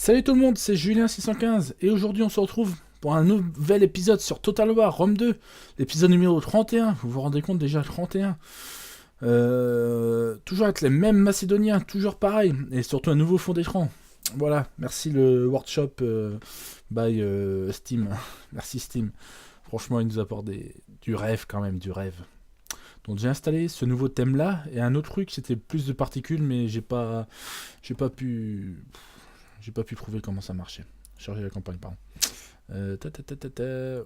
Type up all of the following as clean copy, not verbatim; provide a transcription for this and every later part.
Salut tout le monde, c'est Julien615 et aujourd'hui on se retrouve pour un nouvel épisode sur Total War Rome 2, l'épisode numéro 31, vous vous rendez compte déjà 31. Toujours avec les mêmes Macédoniens, toujours pareil, et surtout un nouveau fond d'écran. Voilà, merci le workshop by Steam, merci Steam. Franchement il nous apporte du rêve quand même, du rêve. Donc j'ai installé ce nouveau thème là et un autre truc, c'était plus de particules mais j'ai pas pu prouver comment ça marchait. Charger la campagne, pardon.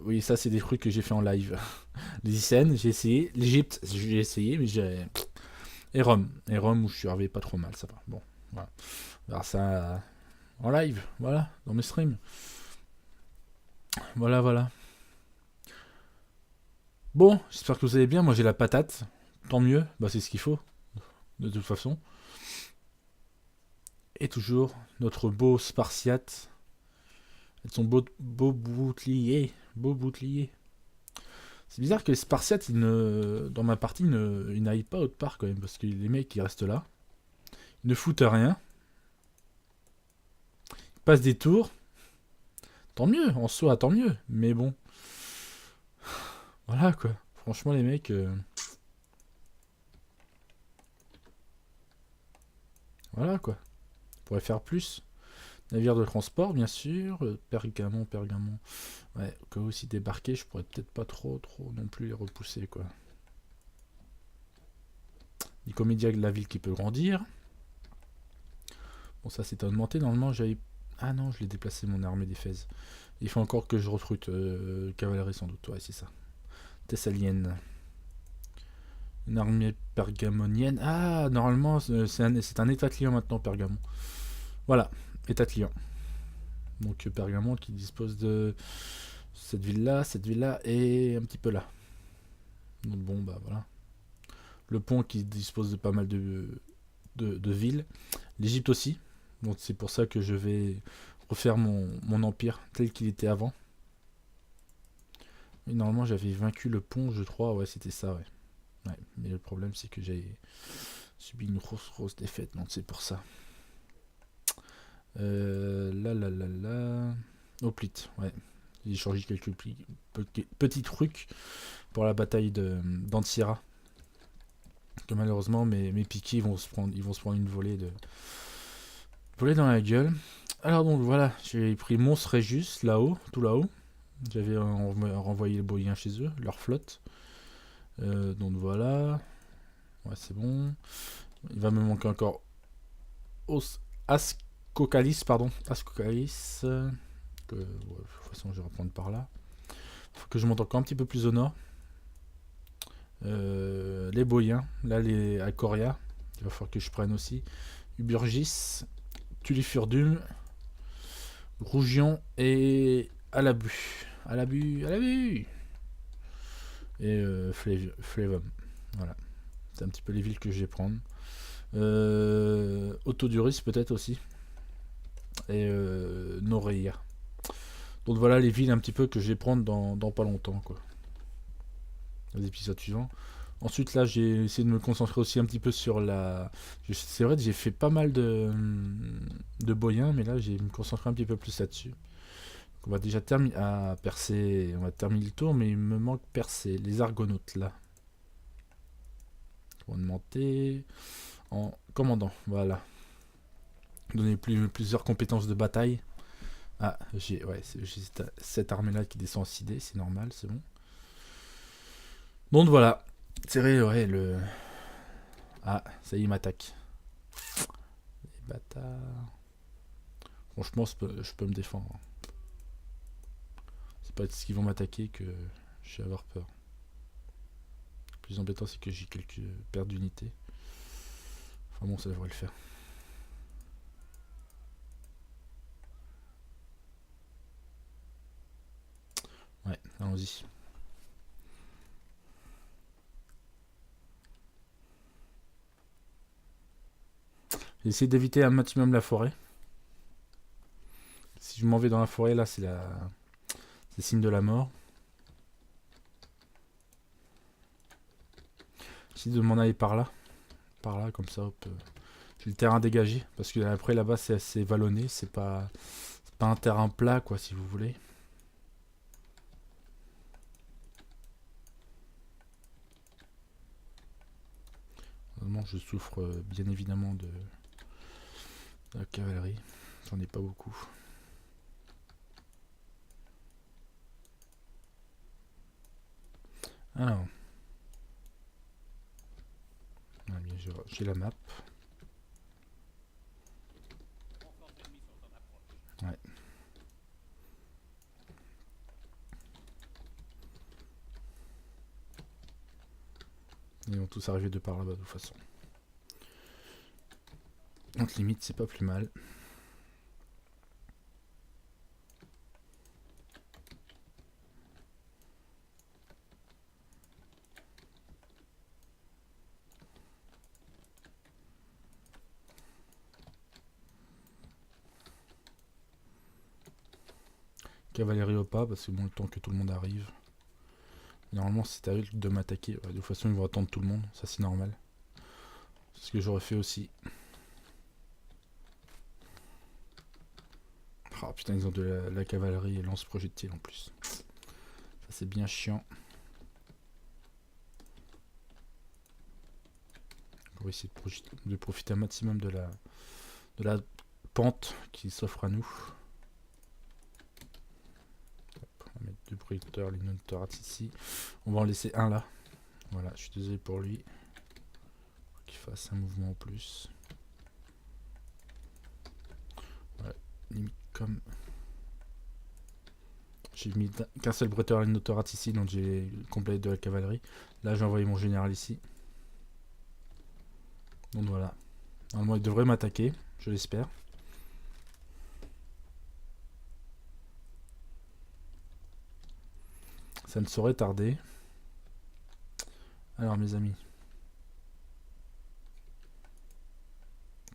Oui, ça, c'est des trucs que j'ai fait en live. Les Icènes, j'ai essayé. L'Egypte, j'ai essayé, mais j'ai. Et Rome. Et Rome, où je suis arrivé pas trop mal, ça va. Bon, voilà. On verra ça en live, voilà, dans mes streams. Voilà, voilà. Bon, j'espère que vous allez bien. Moi, j'ai la patate. Tant mieux. Bah, c'est ce qu'il faut, de toute façon. Et toujours, notre beau Spartiate. Avec son beau bouclier. Beau bouclier. C'est bizarre que les Spartiates, dans ma partie, ils n'aillent pas autre part quand même, parce que les mecs, ils restent là. Ils ne foutent rien. Ils passent des tours. Tant mieux, en soi, tant mieux. Mais bon, voilà quoi. Franchement, les mecs, voilà quoi. On pourrait faire plus. Navire de transport, bien sûr. Pergamon. Ouais, au cas où s'ils débarquaient, je pourrais peut-être pas trop non plus les repousser quoi. Nicomédia de la ville qui peut grandir. Bon, ça c'est augmenté. Normalement, j'avais. Ah non, je l'ai déplacé mon armée d'Éphèse. Il faut encore que je recrute cavalerie sans doute. Ouais, c'est ça. Thessalienne. Une armée pergamonienne. Ah, normalement, c'est un état client maintenant, Pergamon. Voilà, état client. Donc Pergamon qui dispose de cette ville-là et un petit peu là. Donc bon, bah voilà. Le pont qui dispose de pas mal de villes. L'Égypte aussi. Donc c'est pour ça que je vais refaire mon empire tel qu'il était avant. Et normalement j'avais vaincu le pont, je crois. Ouais, c'était ça, ouais. Ouais, mais le problème c'est que j'ai subi une grosse défaite, donc c'est pour ça. Là. Hoplite, ouais. J'ai changé quelques petits trucs pour la bataille d'Antsira. Que malheureusement mes piquets ils vont se prendre une volée dans la gueule. Alors donc voilà, j'ai pris Mons Regius là-haut, tout là-haut. J'avais renvoyé les Boïens chez eux, leur flotte. Donc voilà. Ouais, c'est bon. Il va me manquer encore Ascocalis, pardon. Ascocalis. Que, ouais, de toute façon, je vais reprendre par là. Faut que je monte encore un petit peu plus au nord. Les Boïens, là, à Coria. Il va falloir que je prenne aussi. Uburgis, Tulifurdum, Rougion et Alabu. Alabu. Et Flavum. Voilà. C'est un petit peu les villes que je vais prendre. Autoduris peut-être aussi. Et Noreia. Donc voilà les villes un petit peu que je vais prendre dans pas longtemps quoi. Les épisodes suivants. Ensuite là j'ai essayé de me concentrer aussi un petit peu sur la. C'est vrai que j'ai fait pas mal de Boyens, mais là j'ai me concentrer un petit peu plus là-dessus. On va déjà terminer à percer. On va terminer le tour, mais il me manque percer. Les Argonautes là. On va monter en commandant. Voilà. Donner plusieurs compétences de bataille. Ah, j'ai cette armée-là qui descend en 6D, c'est normal, c'est bon. Donc voilà. C'est vrai, ouais, le. Ah, ça y est, il m'attaque. Les bâtards. Franchement, je peux me défendre. C'est pas ce qu'ils vont m'attaquer que je vais avoir peur. Le plus embêtant, c'est que j'ai quelques pertes d'unités. Enfin bon, ça devrait le faire. Ouais, allons-y. J'ai essayé d'éviter un maximum la forêt. Si je m'en vais dans la forêt, là, c'est signe de la mort. J'essaie de m'en aller par là. Par là, comme ça, hop. le terrain dégagé. Parce que après là-bas c'est assez vallonné, c'est pas un terrain plat quoi si vous voulez. Vraiment je souffre bien évidemment de la cavalerie. J'en ai pas beaucoup. Alors. Ah, bien, j'ai la map. Ouais. Ils vont tous arriver de par là-bas de toute façon. Donc limite c'est pas plus mal. Cavalerie au pas parce que bon le temps que tout le monde arrive. Normalement c'est à eux de m'attaquer. Ouais, de toute façon ils vont attendre tout le monde, ça c'est normal. C'est ce que j'aurais fait aussi. Ah putain ils ont de la cavalerie et lance-projectiles en plus. Ça c'est bien chiant. On va essayer de profiter un maximum de la pente qui s'offre à nous. Hop, on va mettre deux projecteurs Linothorax ici. On va en laisser un là. Voilà, je suis désolé pour lui. Faut qu'il fasse un mouvement en plus. Voilà, limite comme... J'ai mis qu'un seul bretteur Linothorax ici, donc j'ai complet de la cavalerie. Là j'ai envoyé mon général ici. Donc voilà. Normalement il devrait m'attaquer, je l'espère. Ça ne saurait tarder. Alors mes amis.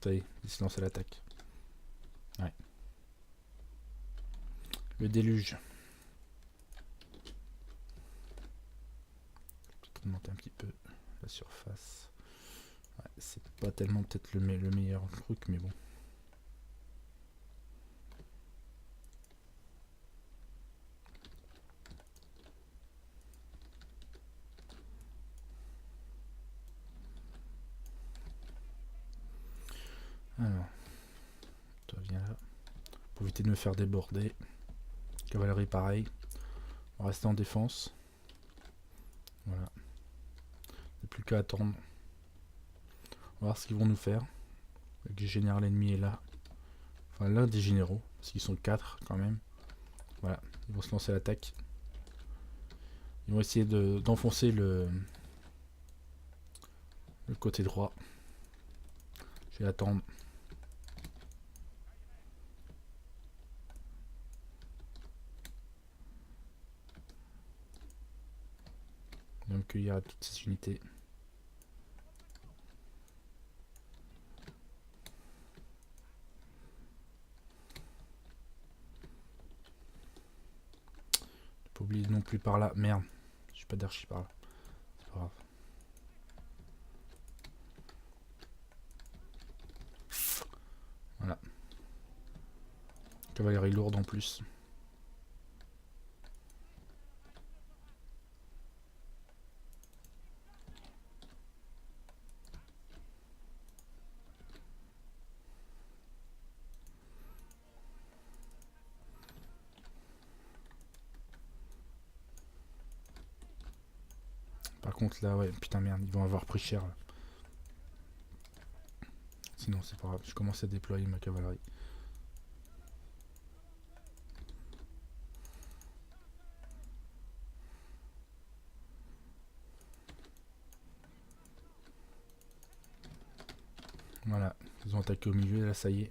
Ça y est, il se lance à l'attaque. Ouais. Le déluge. Peut-être monter un petit peu la surface. Ouais, c'est pas tellement peut-être le meilleur truc, mais bon. Alors, toi viens là. Pour éviter de me faire déborder. Cavalerie pareil. On va rester en défense. Voilà. Il n'y a plus qu'à attendre. On va voir ce qu'ils vont nous faire. Le général ennemi est là. Enfin l'un des généraux. Parce qu'ils sont 4 quand même. Voilà. Ils vont se lancer à l'attaque. Ils vont essayer d'enfoncer le côté droit. Je vais attendre. Donc il y a toutes ces unités. Pas oublier non plus par là. Merde. Je suis pas d'archi par là. C'est pas grave. Voilà. Cavalerie lourde en plus. Par contre là, ouais, putain merde, ils vont avoir pris cher là. Sinon c'est pas grave, je commence à déployer ma cavalerie. Voilà, ils ont attaqué au milieu, là ça y est.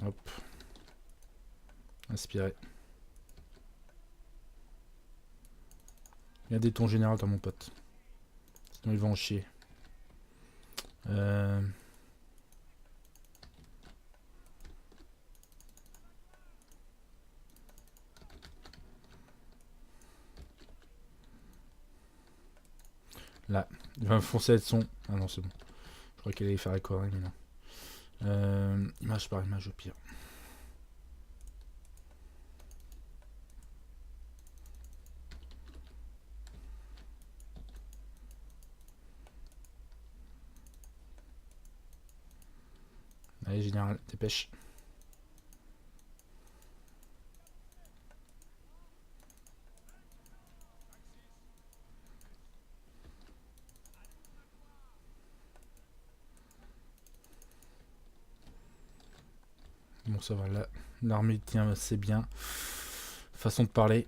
Hop. Inspiré. Regardez ton général dans mon pote. Sinon ils vont en chier. Là, il va me foncer avec son... Ah non, c'est bon. Je crois qu'il allait faire la Corée, mais non. Image par image au pire. Allez, général, dépêche. Bon, ça va, là, l'armée tient assez bien. Façon de parler.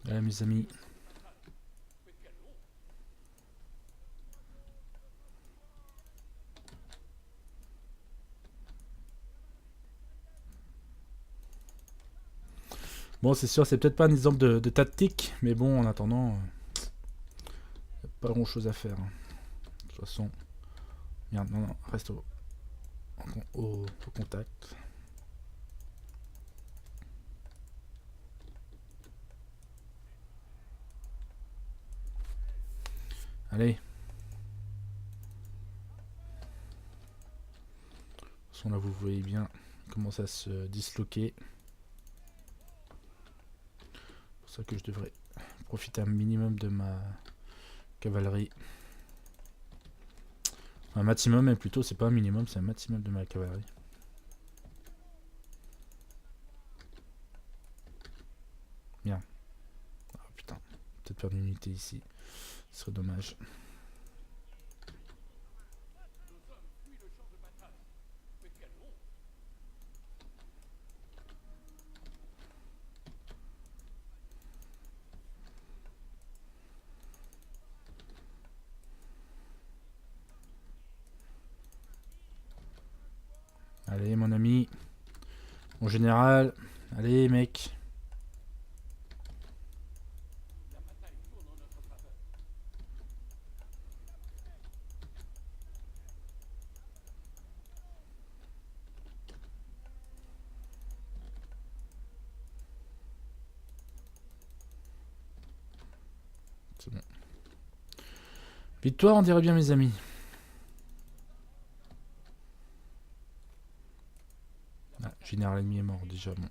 Voilà, mes amis. Bon, c'est sûr, c'est peut-être pas un exemple de tactique, mais bon, en attendant, pas grand chose à faire. De toute façon, merde, non, reste au contact. Allez. De toute façon, là, vous voyez bien comment ça se disloquer. C'est pour ça que je devrais profiter un minimum de ma cavalerie. Un maximum, mais plutôt, c'est pas un minimum, c'est un maximum de ma cavalerie. Bien. Ah putain, peut-être perdre une unité ici. Ce serait dommage. Allez, mon ami. Mon général. Allez, mec. C'est bon. Victoire, on dirait bien, mes amis. Ah, général ennemi est mort déjà. Bon.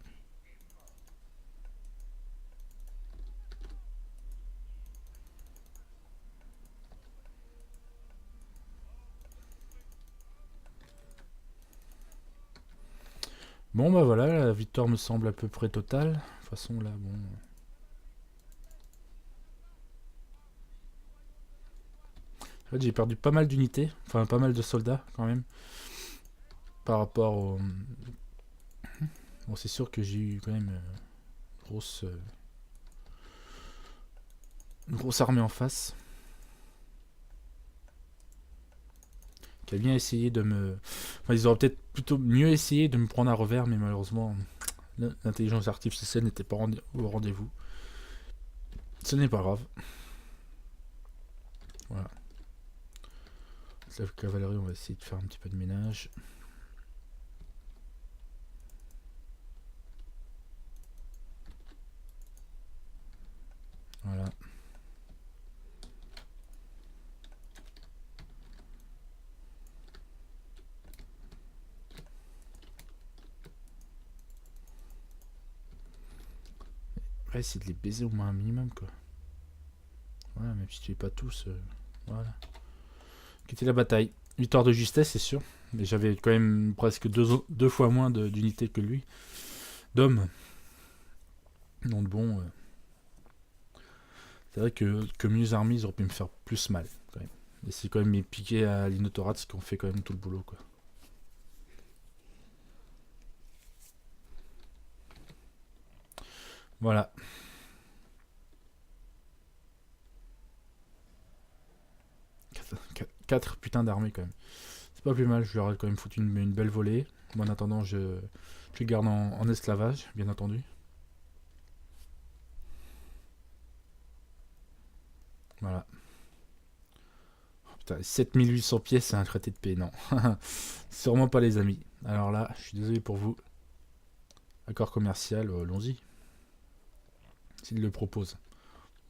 Bon, bah voilà, la victoire me semble à peu près totale. De toute façon, là, bon. En fait, j'ai perdu pas mal d'unités. Enfin, pas mal de soldats, quand même. Par rapport au. Bon, c'est sûr que j'ai eu quand même une grosse armée en face. Qui a bien essayé de me... Enfin, ils auraient peut-être plutôt mieux essayé de me prendre à revers, mais malheureusement, l'intelligence artificielle n'était pas au rendez-vous. Ce n'est pas grave. Voilà. La cavalerie, on va essayer de faire un petit peu de ménage. Voilà. Ouais, essayer de les baiser au moins un minimum, quoi. Voilà, même si tu es pas tous. Voilà. Quitter la bataille. Victoire de justesse, c'est sûr. Mais j'avais quand même presque deux fois moins d'unités que lui. D'hommes. Donc bon. C'est vrai que mieux armés, ils auraient pu me faire plus mal, quand même. Et c'est quand même mes piquets à l'Inotorat qui ont fait quand même tout le boulot, quoi. Voilà. 4 putains d'armées quand même. C'est pas plus mal, je leur ai quand même foutu une belle volée. Moi en attendant, je les garde en esclavage, bien entendu. Voilà. Oh, putain, 7800 pièces, c'est un traité de paix, non. Sûrement pas les amis. Alors là, je suis désolé pour vous. Accord commercial, allons-y. S'il le propose.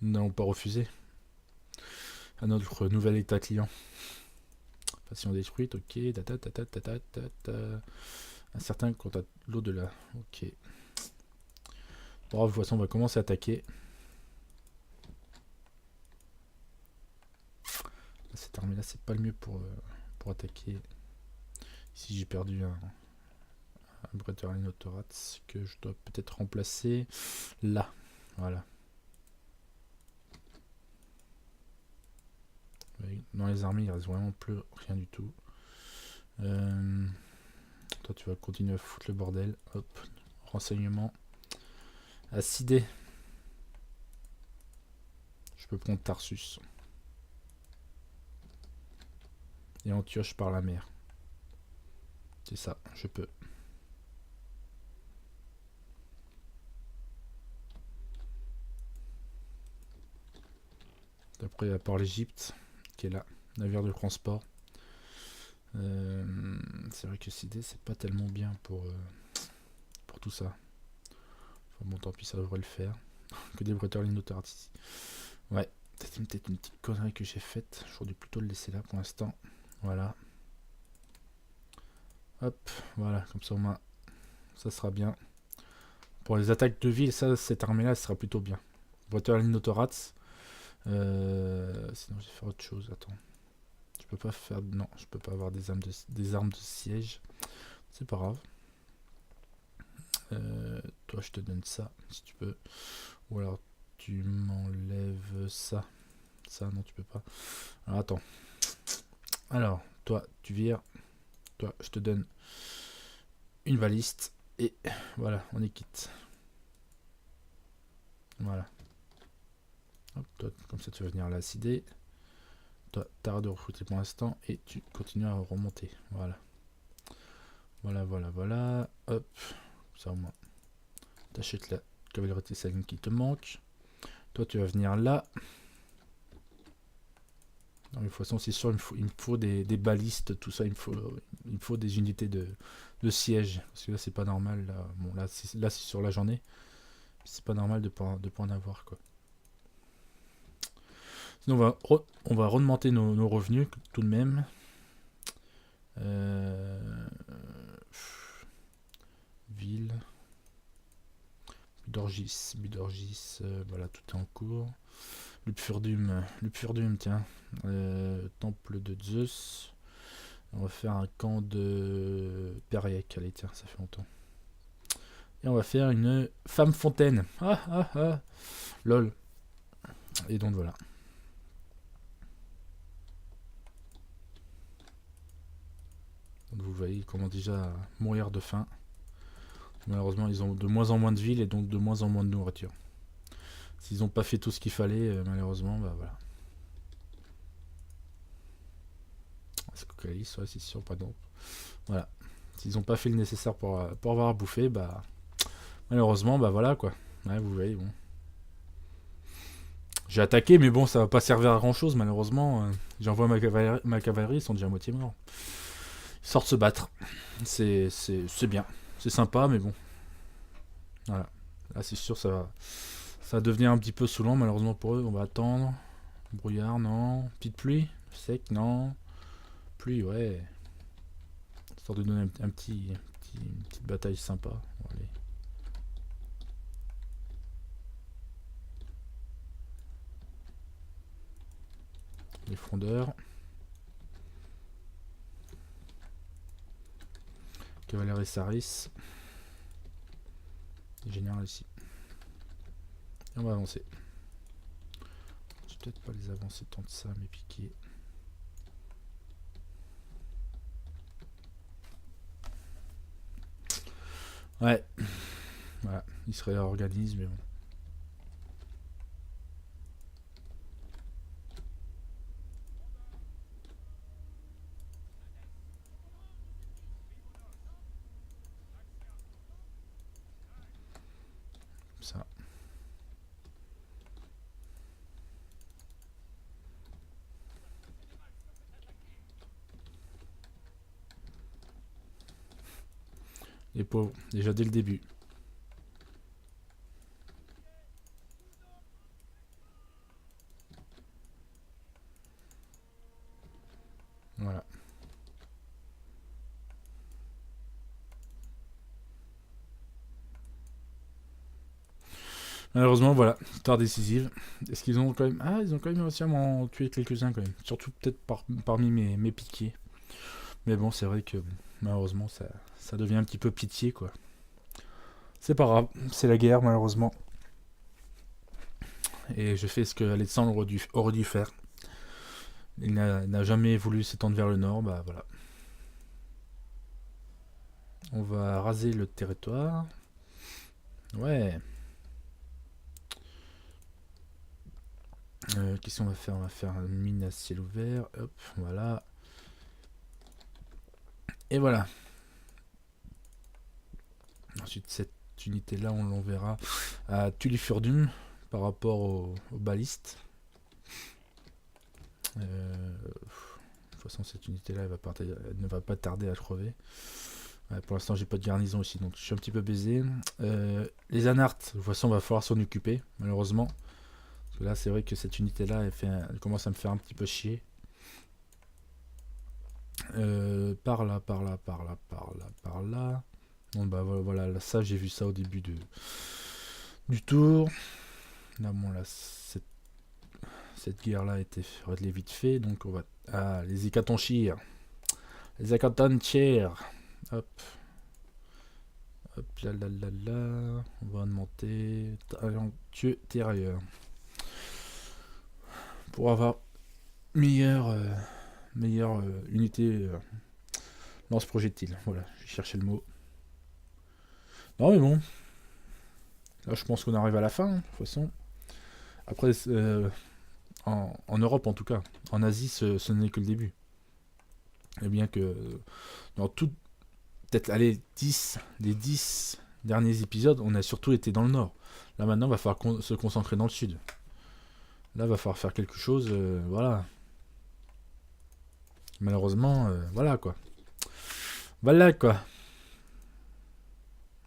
Nous n'allons pas refuser. À notre nouvel état client. Passion détruite, ok. Un certain quant à l'au-delà. Ok. Bon, de toute façon, on va commencer à attaquer. Cette armée-là, c'est pas le mieux pour attaquer. Ici, j'ai perdu un Bretoninotorats que je dois peut-être remplacer là. Voilà. Dans les armées, il reste vraiment plus rien du tout. Toi, tu vas continuer à foutre le bordel. Hop. Renseignement. Acidé. Je peux prendre Tarsus. Et Antioche par la mer. C'est ça, je peux. Après, à part l'Egypte, qui est là, navire de transport. C'est vrai que Sidé, c'est pas tellement bien pour tout ça. Enfin bon, tant pis, ça devrait le faire. Que des Breteurs Linotards ici. Ouais, c'est peut-être une petite connerie que j'ai faite. J'aurais dû plutôt le laisser là pour l'instant. Voilà. Hop, voilà, comme ça au moins, ça sera bien. Pour les attaques de ville, ça, cette armée-là, sera plutôt bien. Breteurs Linotards. Sinon, je vais faire autre chose. Attends. Je peux pas faire. Non, je peux pas avoir des armes de siège. C'est pas grave. Toi, je te donne ça, si tu peux. Ou alors, tu m'enlèves ça. Ça, non, tu peux pas. Alors, attends. Alors, toi, tu vires. Toi, je te donne une valiste. Et voilà, on est quitte. Voilà. Hop, toi, comme ça, tu vas venir là, acider. Toi, t'arrêtes de recruter pour l'instant. Et tu continues à remonter. Voilà. Voilà. Hop. Ça, au moins. T'achètes la cavalerie thessaline qui te manque. Toi, tu vas venir là. Non, mais de toute façon, c'est sûr, il me faut des balistes, tout ça. Il me faut des unités de siège. Parce que là, c'est pas normal. Là, bon, là, c'est sur la journée. C'est pas normal de pas en avoir, quoi. Sinon, on va remonter nos revenus, tout de même. Ville. Budorgis. Voilà, tout est en cours. Lupfurdum, tiens. Temple de Zeus. On va faire un camp de Périac. Allez, tiens, ça fait longtemps. Et on va faire une femme fontaine. Ah. Lol. Et donc voilà. Donc vous voyez, ils commencent déjà à mourir de faim. Malheureusement, ils ont de moins en moins de villes et donc de moins en moins de nourriture. S'ils n'ont pas fait tout ce qu'il fallait, malheureusement, bah voilà. Scocalis, ouais, c'est sûr, pas donc. Voilà. S'ils n'ont pas fait le nécessaire pour avoir à bouffer, bah malheureusement, bah voilà quoi. Ouais, vous voyez, bon. J'ai attaqué, mais bon, ça va pas servir à grand chose, malheureusement. J'envoie ma cavalerie, ils sont déjà à moitié morts. Ils sortent se battre. C'est bien. C'est sympa, mais bon. Voilà. Là, c'est sûr, ça va devenir un petit peu saoulant, malheureusement pour eux. On va attendre. Brouillard, non. Petite pluie. Sec, non. Pluie, ouais. Histoire de donner une petite bataille sympa. Bon, allez. Les frondeurs. Cavalerie Saris. Général ici. Et on va avancer. Je vais peut-être pas les avancer tant de ça, mais piquer. Ouais. Voilà. Ils se réorganisent, mais bon. Les pauvres, déjà dès le début. Voilà. Malheureusement, voilà, victoire décisive. Est-ce qu'ils ont quand même... Ah, ils ont quand même réussi à m'en tuer quelques-uns quand même. Surtout peut-être parmi mes piquiers. Mais bon, c'est vrai que malheureusement, ça devient un petit peu pitié, quoi. C'est pas grave, c'est la guerre, malheureusement. Et je fais ce que Alexandre aurait dû faire. Il n'a jamais voulu s'étendre vers le nord, bah voilà. On va raser le territoire. Ouais. Qu'est-ce qu'on va faire? On va faire une mine à ciel ouvert. Hop, voilà. Et voilà. Ensuite, cette unité-là, on l'enverra à Tulifurdum par rapport aux balistes. De toute façon, cette unité-là, elle ne va pas tarder à crever. Ouais, pour l'instant, j'ai pas de garnison aussi, donc je suis un petit peu baisé. Les Anartes, de toute façon, va falloir s'en occuper, malheureusement. Parce que là, c'est vrai que cette unité-là, elle commence à me faire un petit peu chier. Par là, par là, par là, par là, par là. Bon, bah voilà, là, ça, j'ai vu ça au début du tour. Là, bon, là, cette guerre-là a été réglée vite fait, donc on va... Ah, les Hécatonchires. Les Hécatonchires. Hop. Hop, là, là, là, là. On va augmenter. Talentueux tirailleur. Pour avoir meilleure unité lance-projectile. Voilà, j'ai cherché le mot. Non, mais bon. Là, je pense qu'on arrive à la fin, hein, de toute façon. Après, en Europe, en tout cas. En Asie, ce n'est que le début. Et bien que dans tout, peut-être les 10 derniers épisodes, on a surtout été dans le nord. Là, maintenant, il va falloir se concentrer dans le sud. Là, il va falloir faire quelque chose, voilà. Malheureusement, voilà quoi. Voilà quoi.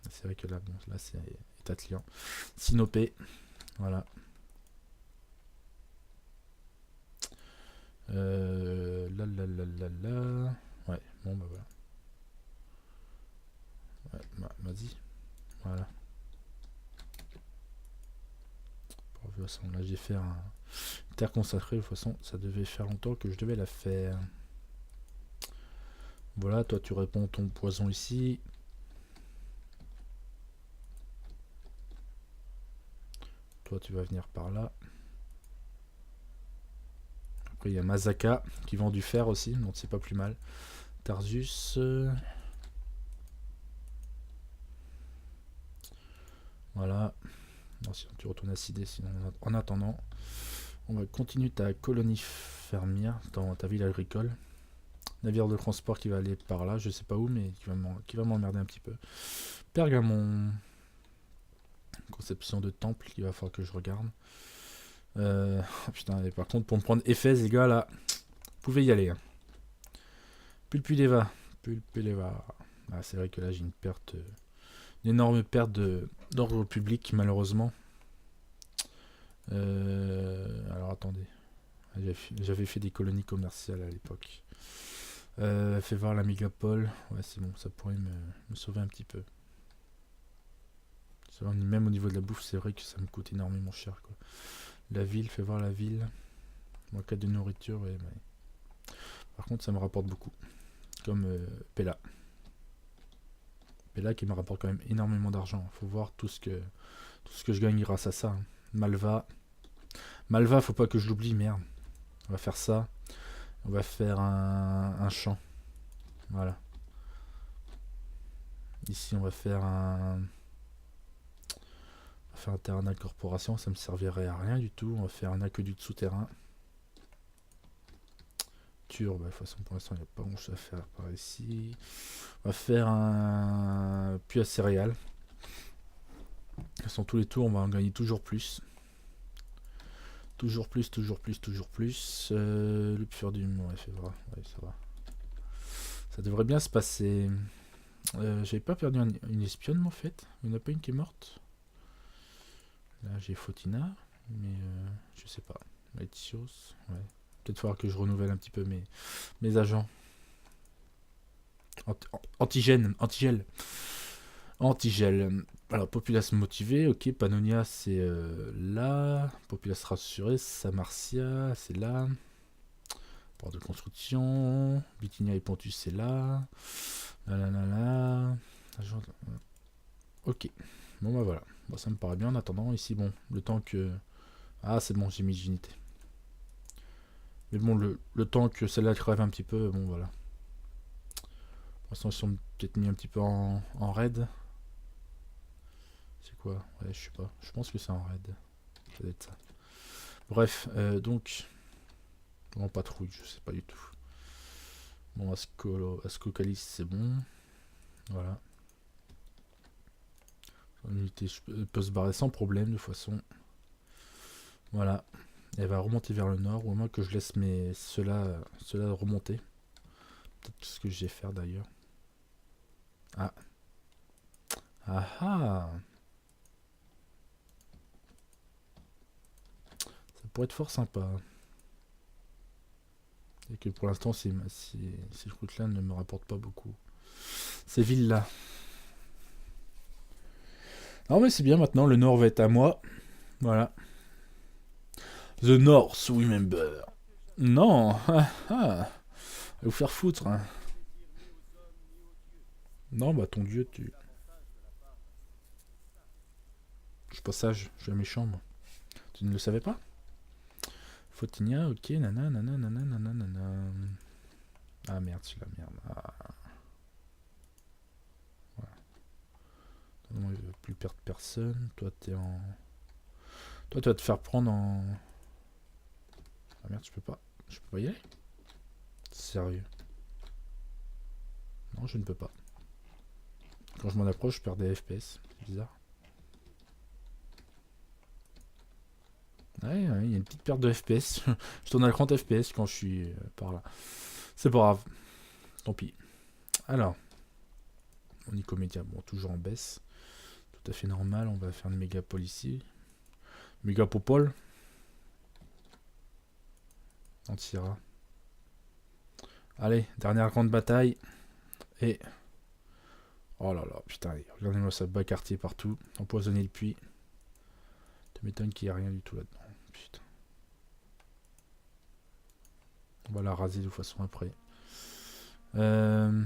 C'est vrai que là, bon, là c'est état client. Sinopé, voilà. Là, là, là, là, là. Ouais, bon bah voilà. Ouais, bah, vas-y. Voilà. Pour de toute façon, là j'ai fait un terre consacrée. De toute façon, ça devait faire longtemps que je devais la faire. Voilà, toi tu réponds ton poison ici. Toi tu vas venir par là. Après il y a Mazaka qui vend du fer aussi, donc c'est pas plus mal. Tarsus. Voilà. Non, sinon tu retournes à Sidé, sinon en attendant. On va continuer ta colonie fermière dans ta ville agricole. Navire de transport qui va aller par là, je sais pas où, mais qui va m'emmerder un petit peu. Pergamon. Conception de temple qu'il va falloir que je regarde. Oh putain, et par contre, pour me prendre Éphèse, les gars, là, vous pouvez y aller. Hein. Pulpuleva. Pulpuleva. Ah, c'est vrai que là, j'ai une perte. Une énorme perte d'ordre public, malheureusement. Alors attendez. J'avais fait des colonies commerciales à l'époque. Fais voir la mégapole. Ouais, c'est bon, ça pourrait me sauver un petit peu. Même au niveau de la bouffe, c'est vrai que ça me coûte énormément cher. Quoi. La ville, fais voir la ville. En cas de nourriture, ouais, mais... Par contre, ça me rapporte beaucoup. Comme Pella. Pella qui me rapporte quand même énormément d'argent. Faut voir tout ce que je gagne grâce à ça. Hein. Malva. Malva, faut pas que je l'oublie, merde. On va faire ça. On va faire un champ. Voilà. Ici, on va faire un terrain d'incorporation. Ça me servirait à rien du tout. On va faire un aqueduc souterrain. Bah, de toute façon, pour l'instant, il n'y a pas grand chose à faire par ici. On va faire un puits à céréales. De toute façon, tous les tours, on va en gagner toujours plus. Toujours plus, toujours plus, toujours plus. Le pur du... Ouais, fait voir. Ouais, ça va. Ça devrait bien se passer. J'avais pas perdu une espionne, en fait. Il n'y en a pas une qui est morte. Là, j'ai Fotina, mais je sais pas. Laetios, ouais. Peut-être falloir que je renouvelle un petit peu mes agents. Antigène, antigel. Antigel. Alors, populace motivée, ok. Pannonia, c'est là. Populace rassurée, Samarcia, c'est là. Port de construction. Bithynia et Pontus, c'est là. Là, là, là, là. Ok. Bon, bah voilà. Bon, ça me paraît bien. En attendant, ici, bon, le temps que... Ah, c'est bon, j'ai mis unité. Mais bon, le temps que celle-là crève un petit peu, bon, voilà. Pour l'instant, ils sont peut-être mis un petit peu en raid. C'est quoi? Ouais, je sais pas. Je pense que c'est en raid. Ça doit être ça. Bref, donc... En patrouille, je sais pas du tout. Bon, Ascocalis, c'est bon. Voilà. L'unité peut se barrer sans problème, de toute façon. Voilà. Elle va remonter vers le nord, ou à moins que je laisse ceux-là remonter. Peut-être ce que je vais faire d'ailleurs. Ah. Ah ah. Ça pourrait être fort sympa. Et que pour l'instant, ces routes-là ne me rapportent pas beaucoup. Ces villes-là. Non mais c'est bien maintenant, le nord va être à moi. Voilà. The North, remember. Non. Ah, ah. Allez vous faire foutre. Hein. Non, bah ton dieu, tu... Je suis pas sage, je suis méchant, moi. Tu ne le savais pas? Fotinia, ok, nana, nana, nana, nana, nana. Ah merde, c'est la merde. Ah. Voilà. Non, il veut plus perdre personne. Toi, t'es en... Toi, tu vas te faire prendre en... Ah merde, je peux pas. Je peux pas y aller? Sérieux? Non, je ne peux pas. Quand je m'en approche, je perds des FPS. C'est bizarre. Ouais, il y a une petite perte de FPS. Je tourne à 30 FPS quand je suis par là. C'est pas grave. Tant pis. Alors, on Nicomédia, bon, toujours en baisse. Tout à fait normal. On va faire une mégapole ici. Mégapopole. Antira. Allez, dernière grande bataille. Et... Oh là là, putain, regardez-moi ça, bas quartier partout. Empoisonner le puits. Tu m'étonnes qu'il n'y a rien du tout là-dedans. Putain. On va la raser de toute façon après. De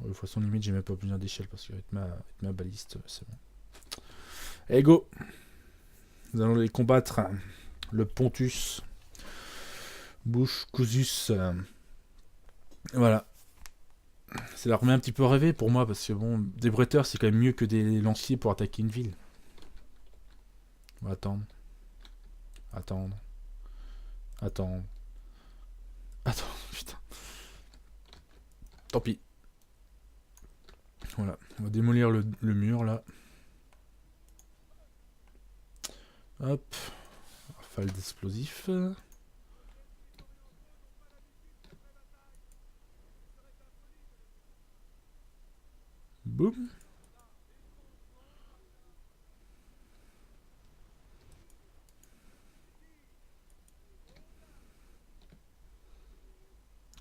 toute façon, limite, j'ai même pas besoin d'échelle parce qu'avec ma baliste, c'est bon. Allez, go! Nous allons les combattre. Le Pontus. Bouche Cousus. Voilà. Ça leur met un petit peu rêver pour moi parce que bon, des bretteurs c'est quand même mieux que des lanciers pour attaquer une ville. On va attendre. Attendre. Attendre. Attends, putain. Tant pis. Voilà. On va démolir le mur là. Hop. Rafale d'explosifs. Boum.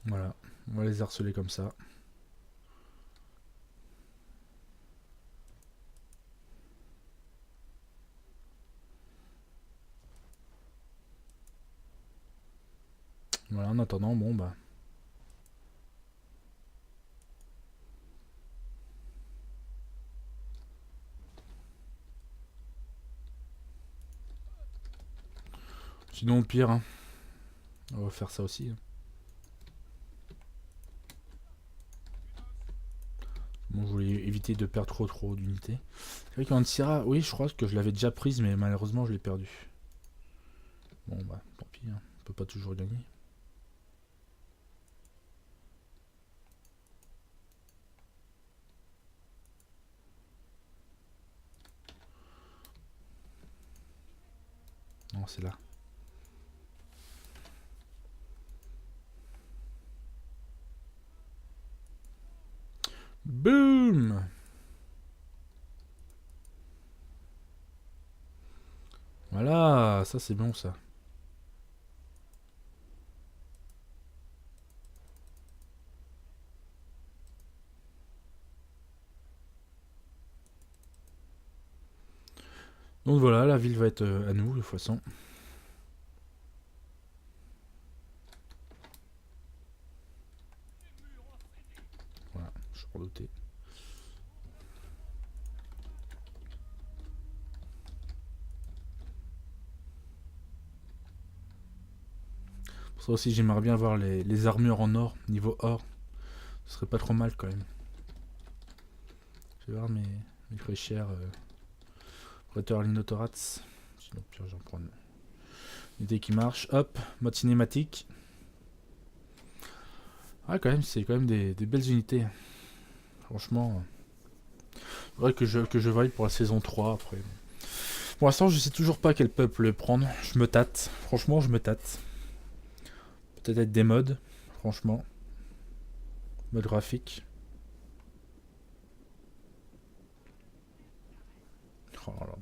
Voilà. On va les harceler comme ça. Voilà, en attendant, bon bah. Sinon, au pire, hein, on va faire ça aussi. Hein. Bon, je voulais éviter de perdre trop d'unités. C'est vrai qu'en Syrah, oui, je crois que je l'avais déjà prise, mais malheureusement, je l'ai perdue. Bon, bah, tant pis, hein. On peut pas toujours gagner. Non, c'est là. Boum. Voilà, ça c'est bon ça. Donc voilà, la ville va être à nous de toute façon. Voilà, je suis redouté. Pour ça aussi j'aimerais bien voir les armures en or, niveau or. Ce serait pas trop mal quand même. Je vais voir mes frais chers Prédateur Linotorats. Sinon pire j'en prends une idée qui marche. Hop, mode cinématique. Ah quand même, c'est quand même des belles unités. Franchement. Faudrait que je valide pour la saison 3 après. Pour l'instant je sais toujours pas quel peuple prendre. Je me tâte. Franchement je me tâte. Peut-être des modes. Franchement. Mode graphique. Oh là là.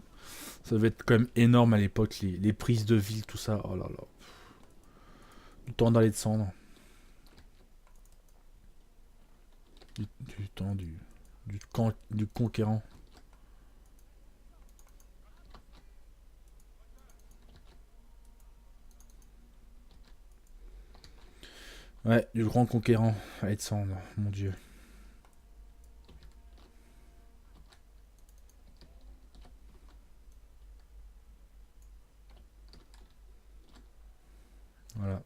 Ça devait être quand même énorme à l'époque, les prises de ville, tout ça. Oh là là. Du temps d'aller descendre. Du temps du conquérant. Ouais, du grand conquérant à descendre, mon dieu. Voilà.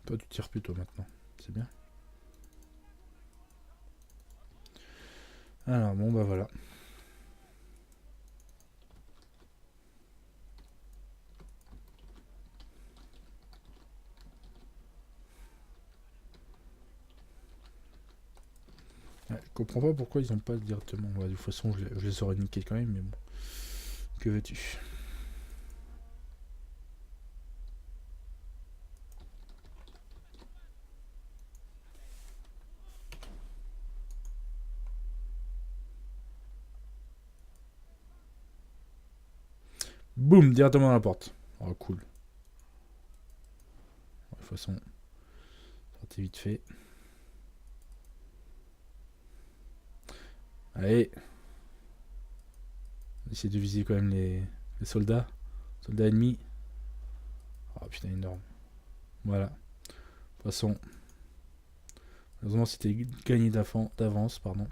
Toi, tu tires plutôt maintenant. C'est bien. Alors, bon, bah voilà. Ouais, je comprends pas pourquoi ils ont pas directement. Ouais, de toute façon, je les aurais niqués quand même, mais bon. Que veux-tu? Boum, directement dans la porte. Oh, cool. De toute façon, ça vite fait. Allez. Essayer de viser quand même les soldats. Soldats ennemis. Oh putain, énorme. Voilà. De toute façon, heureusement c'était gagné d'avance, pardon.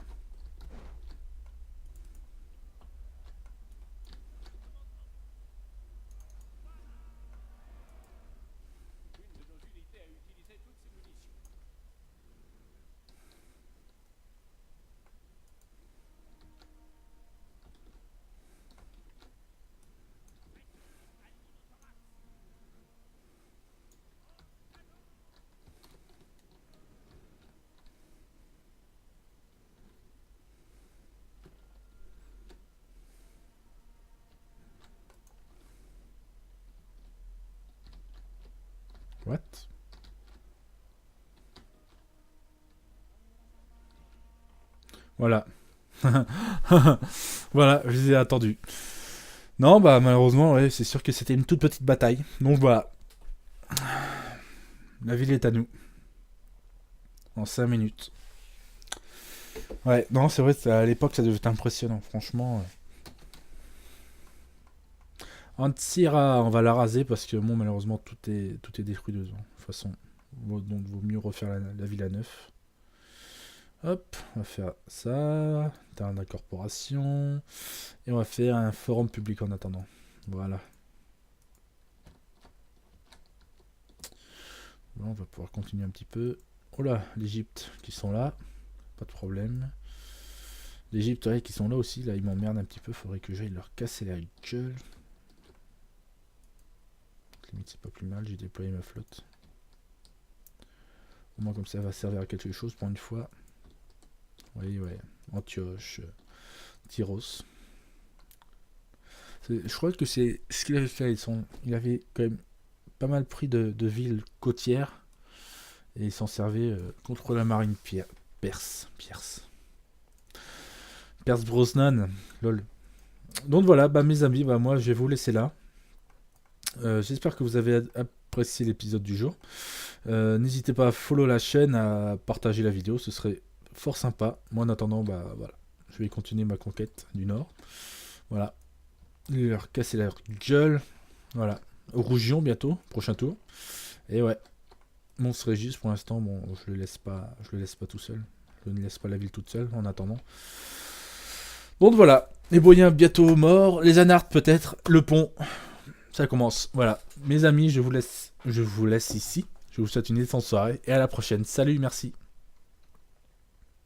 What? Voilà. Voilà, je les ai attendus. Non, bah malheureusement, ouais, c'est sûr que c'était une toute petite bataille. Donc voilà. La ville est à nous. En 5 minutes. Ouais, non, c'est vrai, à l'époque, ça devait être impressionnant, franchement. Antira, on va la raser parce que, bon, malheureusement, tout est détruit dedans. De toute façon, donc vaut mieux refaire la ville à neuf. Hop, on va faire ça. Terrain d'incorporation. Et on va faire un forum public en attendant. Voilà. Bon, on va pouvoir continuer un petit peu. Oh là, l'Egypte qui sont là. Pas de problème. L'Egypte, ouais, qui sont là aussi. Là, ils m'emmerdent un petit peu. Faudrait que j'aille leur casser la gueule. Limite, c'est pas plus mal. J'ai déployé ma flotte. Au moins, comme ça, va servir à quelque chose pour une fois. Oui, ouais. Antioche. Tyros. Je crois que c'est ce qu'il avait fait. Il avait quand même pas mal pris de villes côtières et il s'en servait contre la marine perse. Perse Brosnan, lol. Donc voilà, bah mes amis, bah moi je vais vous laisser là. J'espère que vous avez apprécié l'épisode du jour. N'hésitez pas à follow la chaîne, à partager la vidéo, ce serait fort sympa. Moi en attendant, bah voilà, je vais continuer ma conquête du Nord. Voilà, leur casser leur gueule. Voilà, Rougion bientôt, prochain tour. Et ouais, Monstre Régis pour l'instant, bon, je le laisse pas tout seul. Je ne laisse pas la ville toute seule en attendant. Donc voilà, les Boyens bientôt morts, les Anartes peut-être, le pont, ça commence. Voilà, mes amis, je vous laisse ici. Je vous souhaite une excellente soirée et à la prochaine. Salut, merci.